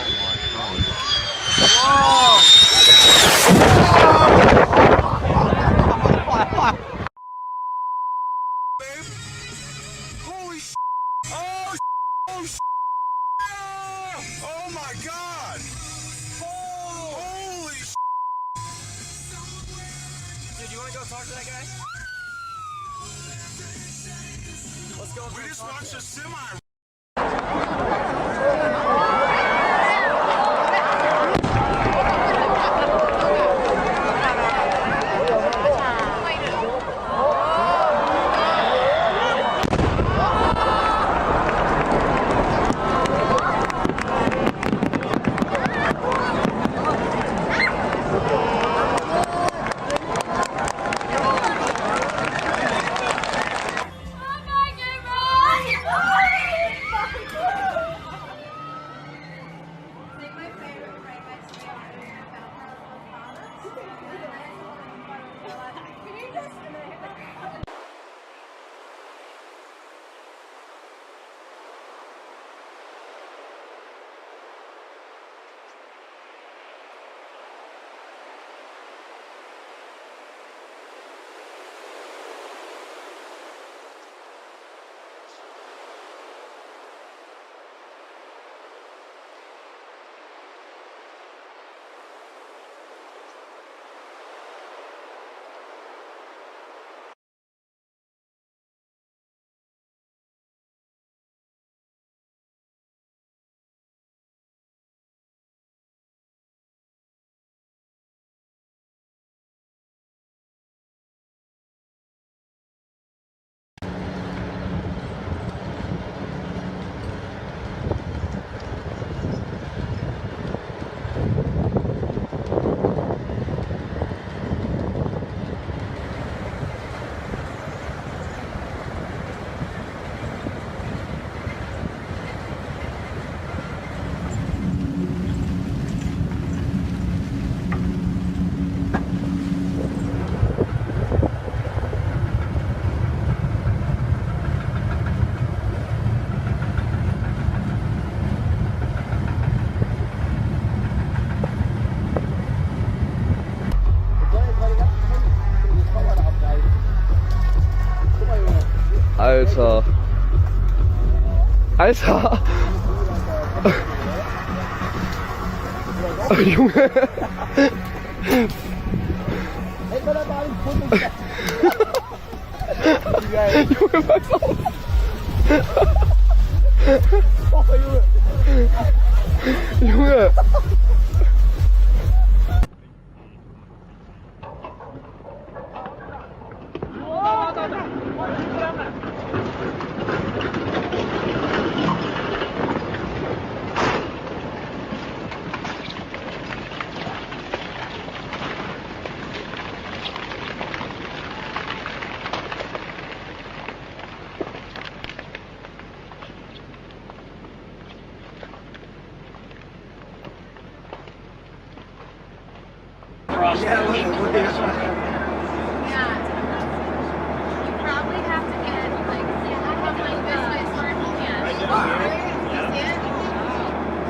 Holy sh! Oh, oh, oh my God! Holy sh! Dude, you want to go talk to that guy? Let's go. We just watched a semi. Alter. Alter. Junge. Junge, pass auf. Junge. Yeah, look at this one. Yeah. You probably have to get like this way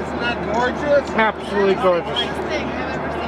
Isn't that gorgeous? Absolutely gorgeous. thing I've ever seen.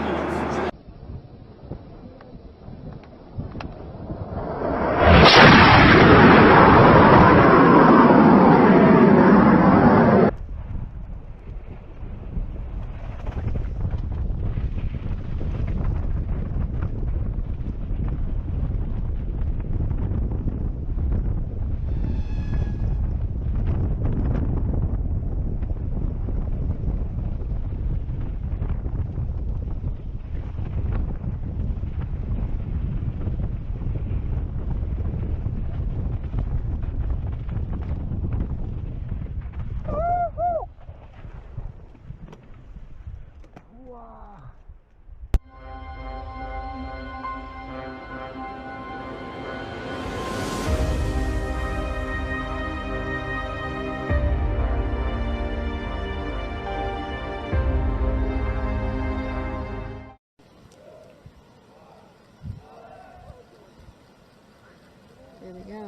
There we go.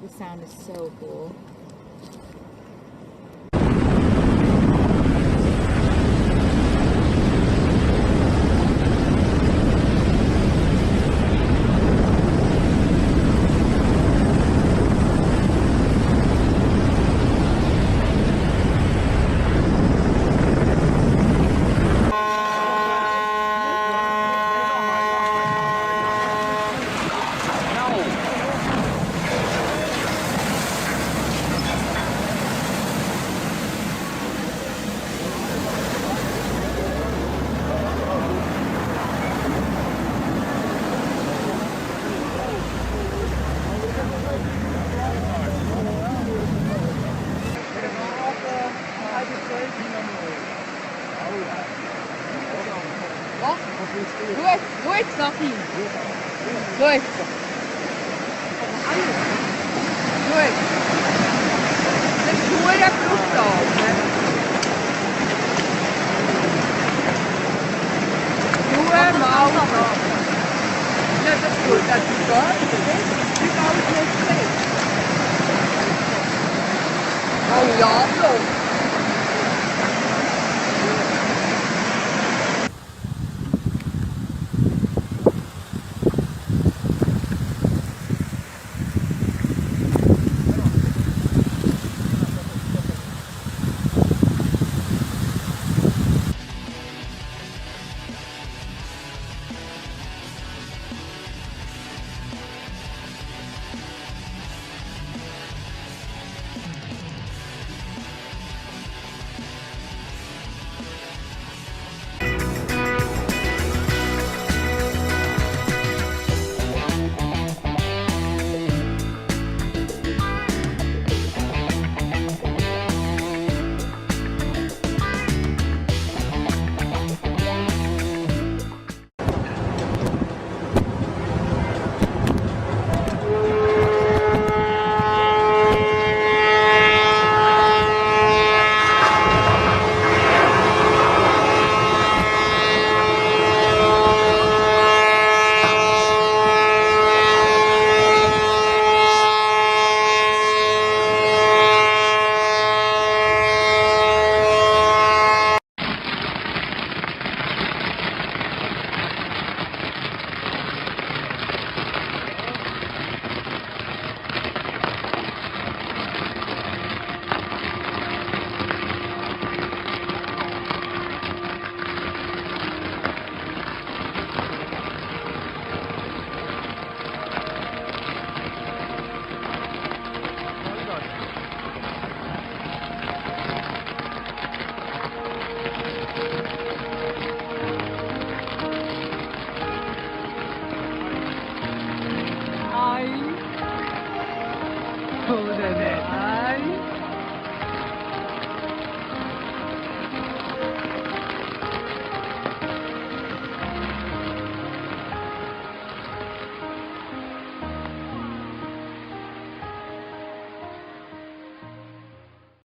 The sound is so cool. Gut, gut, Safi. Gut. Gut. Das ist nur ein brutal, ne? Nur mal so. Ja, das ist gut, das ist gut. Wie kann ich das sehen? Oh ja, so.